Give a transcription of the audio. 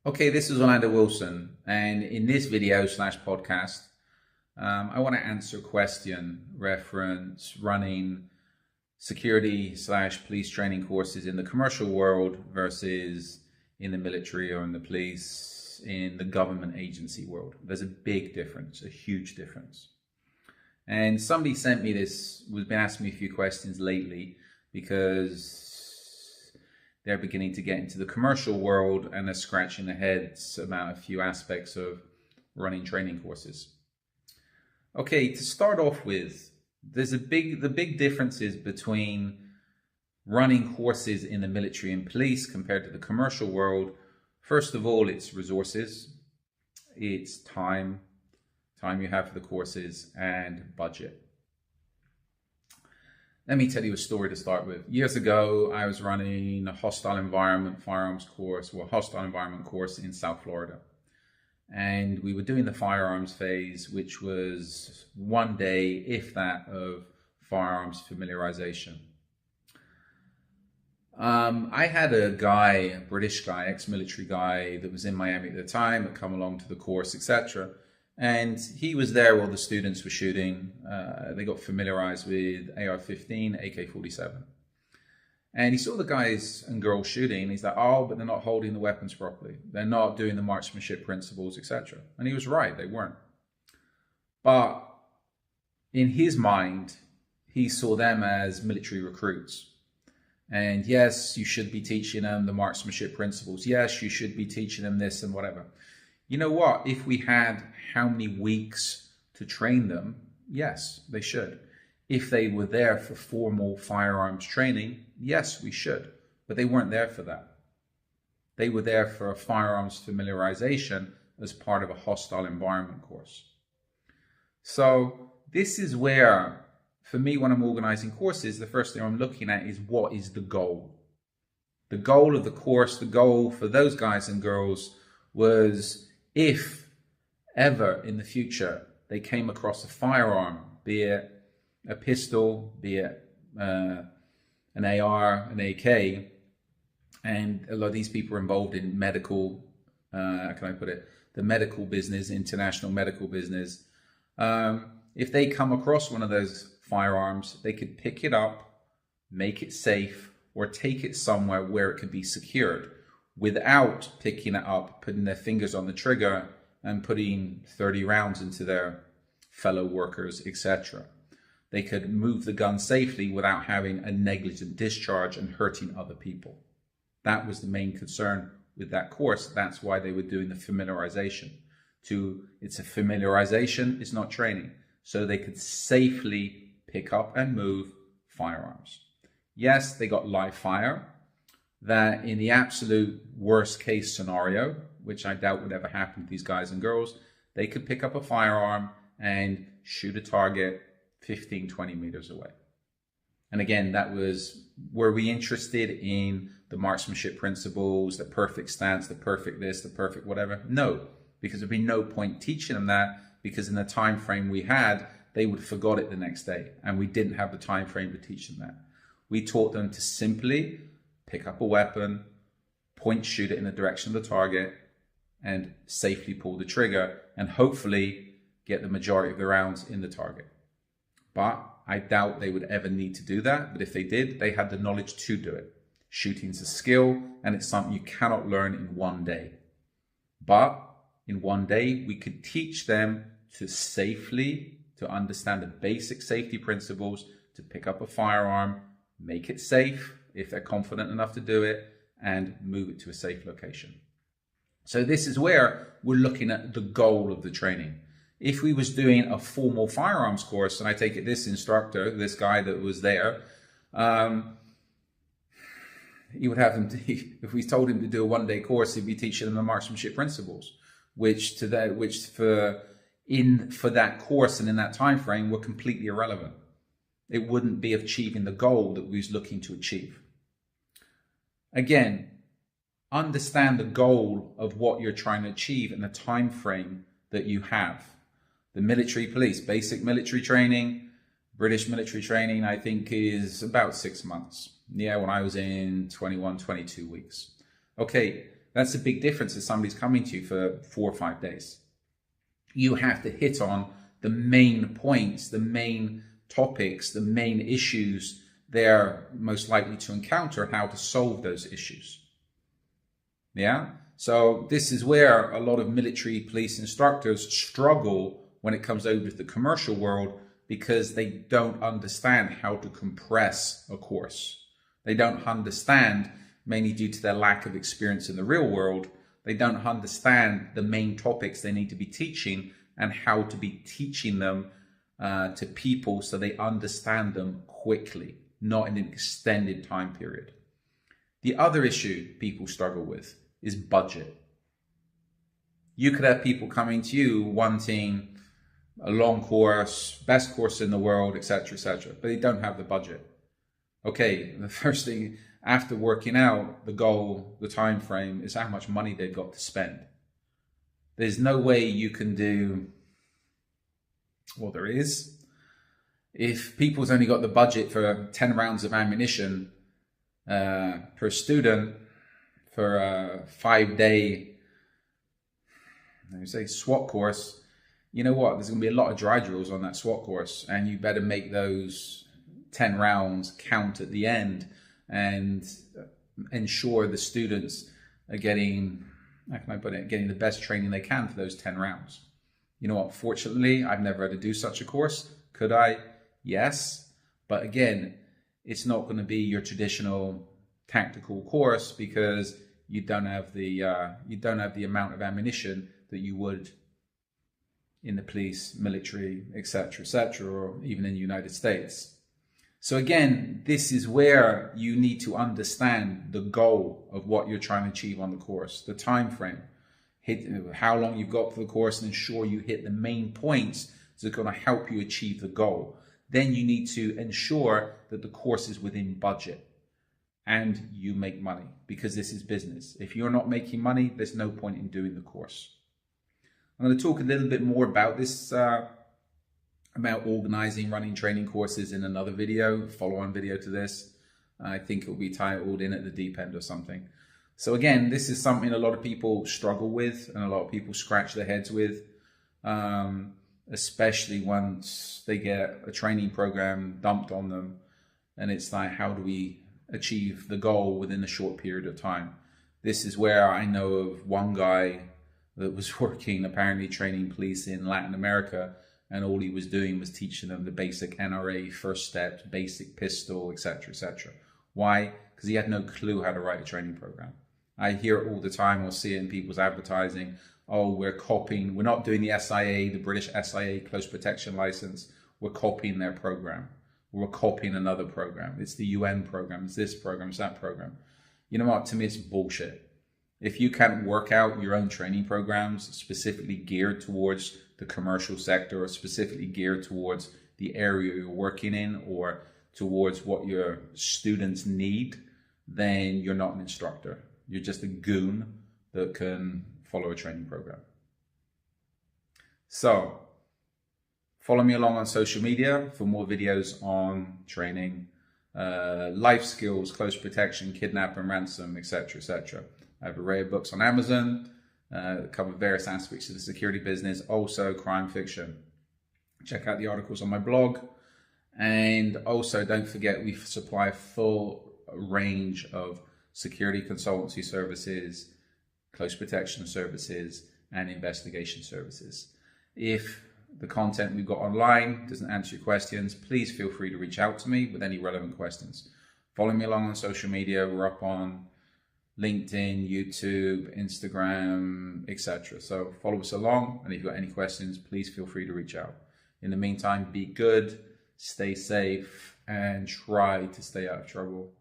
Okay, this is Orlando Wilson, and in this video slash podcast, I want to answer a question reference running security slash police training courses in the commercial world versus in the military or in the police, in the government agency world. There's a big difference, a huge difference. And somebody sent me this, has been asking me a few questions lately because they're beginning to get into the commercial world and they're scratching their heads about a few aspects of running training courses. Okay, to start off with, the big differences between running courses in the military and police compared to the commercial world. First of all, it's resources, it's time you have for the courses, and budget. Let me tell you a story to start with. Years ago, I was running a hostile environment firearms course, or a hostile environment course in South Florida. And we were doing the firearms phase, which was one day, if that, of firearms familiarization. I had a guy, a British guy, ex-military guy that was in Miami at the time, that come along to the course, etc. And he was there while the students were shooting. They got familiarized with AR-15, AK-47. And he saw the guys and girls shooting. And he's like, oh, but they're not holding the weapons properly. They're not doing the marksmanship principles, etc. And he was right, they weren't. But in his mind, he saw them as military recruits. And yes, you should be teaching them the marksmanship principles. Yes, you should be teaching them this and whatever. You know what? If we had how many weeks to train them, yes, they should. If they were there for formal firearms training, yes, we should. But they weren't there for that. They were there for a firearms familiarization as part of a hostile environment course. So this is where, for me, when I'm organizing courses, the first thing I'm looking at is what is the goal? The goal of the course, the goal for those guys and girls was, if ever in the future they came across a firearm, be it a pistol, be it an AR, an AK, and a lot of these people are involved in medical, how can I put it, the medical business, international medical business. If they come across one of those firearms, they could pick it up, make it safe, or take it somewhere where it could be secured without picking it up, putting their fingers on the trigger and putting 30 rounds into their fellow workers, etc. They could move the gun safely without having a negligent discharge and hurting other people. That was the main concern with that course. That's why they were doing the familiarization. It's a familiarization, it's not training. So they could safely pick up and move firearms. Yes, they got live fire. That in the absolute worst case scenario, which I doubt would ever happen to these guys and girls, they could pick up a firearm and shoot a target 15, 20 meters away. And again, were we interested in the marksmanship principles, the perfect stance, the perfect this, the perfect whatever? No, because there'd be no point teaching them that, because in the time frame we had, they would have forgot it the next day, and we didn't have the time frame to teach them that. We taught them to simply pick up a weapon, point, shoot it in the direction of the target, and safely pull the trigger, and hopefully get the majority of the rounds in the target. But I doubt they would ever need to do that. But if they did, they had the knowledge to do it. Shooting's a skill, and it's something you cannot learn in one day. But in one day, we could teach them to understand the basic safety principles, to pick up a firearm, make it safe if they're confident enough to do it, and move it to a safe location. So this is where we're looking at the goal of the training. If we was doing a formal firearms course, and I take it this instructor, this guy that was there, he would have them, if we told him to do a one-day course, he'd be teaching them the marksmanship principles, which for that course and in that time frame were completely irrelevant. It wouldn't be achieving the goal that we was looking to achieve. Again, understand the goal of what you're trying to achieve and the time frame that you have. The military police, basic military training, British military training, I think is about 6 months. Yeah, when I was in 21, 22 weeks. Okay, That's a big difference if somebody's coming to you for 4 or 5 days. You have to hit on the main points, the main topics, the main issues they're most likely to encounter, how to solve those issues. Yeah? So this is where a lot of military police instructors struggle when it comes over to the commercial world, because they don't understand how to compress a course. They don't understand, mainly due to their lack of experience in the real world, they don't understand the main topics they need to be teaching and how to be teaching them to people so they understand them quickly, not in an extended time period. The other issue people struggle with is budget. You could have people coming to you wanting a long course, best course in the world, etc., but they don't have the budget. Okay, the first thing after working out the goal, the time frame, is how much money they've got to spend. There's no way you can do, well, there is. If people's only got the budget for 10 rounds of ammunition per student for a 5-day, let me say, SWAT course, you know what? There's going to be a lot of dry drills on that SWAT course, and you better make those 10 rounds count at the end and ensure the students are getting, how can I put it, getting the best training they can for those 10 rounds. You know what? Fortunately, I've never had to do such a course. Could I? Yes. But again, it's not going to be your traditional tactical course, because you don't have the amount of ammunition that you would in the police, military, etc., or even in the United States. So again, this is where you need to understand the goal of what you're trying to achieve on the course, the time frame, how long you've got for the course, and ensure you hit the main points that are going to help you achieve the goal. Then you need to ensure that the course is within budget and you make money, because this is business. If you're not making money, there's no point in doing the course. I'm going to talk a little bit more about this, about organizing, running training courses in another video, follow-on video to this. I think it will be titled In at the Deep End or something. So again, this is something a lot of people struggle with and a lot of people scratch their heads with, especially once they get a training program dumped on them. And it's like, how do we achieve the goal within a short period of time? This is where I know of one guy that was working, apparently training police in Latin America, and all he was doing was teaching them the basic NRA first steps, basic pistol, etc., Why? Because he had no clue how to write a training program. I hear it all the time, or see it in people's advertising. Oh, we're copying, we're not doing the SIA, the British SIA close protection license. We're copying their program. We're copying another program. It's the UN program, it's this program, it's that program. You know what? To me, it's bullshit. If you can't work out your own training programs specifically geared towards the commercial sector, or specifically geared towards the area you're working in, or towards what your students need, then you're not an instructor. You're just a goon that can follow a training program. So, follow me along on social media for more videos on training, life skills, close protection, kidnap and ransom, etc., I have an array of books on Amazon that cover various aspects of the security business, also crime fiction. Check out the articles on my blog. And also don't forget, we supply a full range of security consultancy services, close protection services, and investigation services. If the content we've got online doesn't answer your questions, please feel free to reach out to me with any relevant questions. Follow me along on social media. We're up on LinkedIn, YouTube, Instagram, etc. So follow us along, and if you've got any questions, please feel free to reach out. In the meantime, be good, stay safe, and try to stay out of trouble.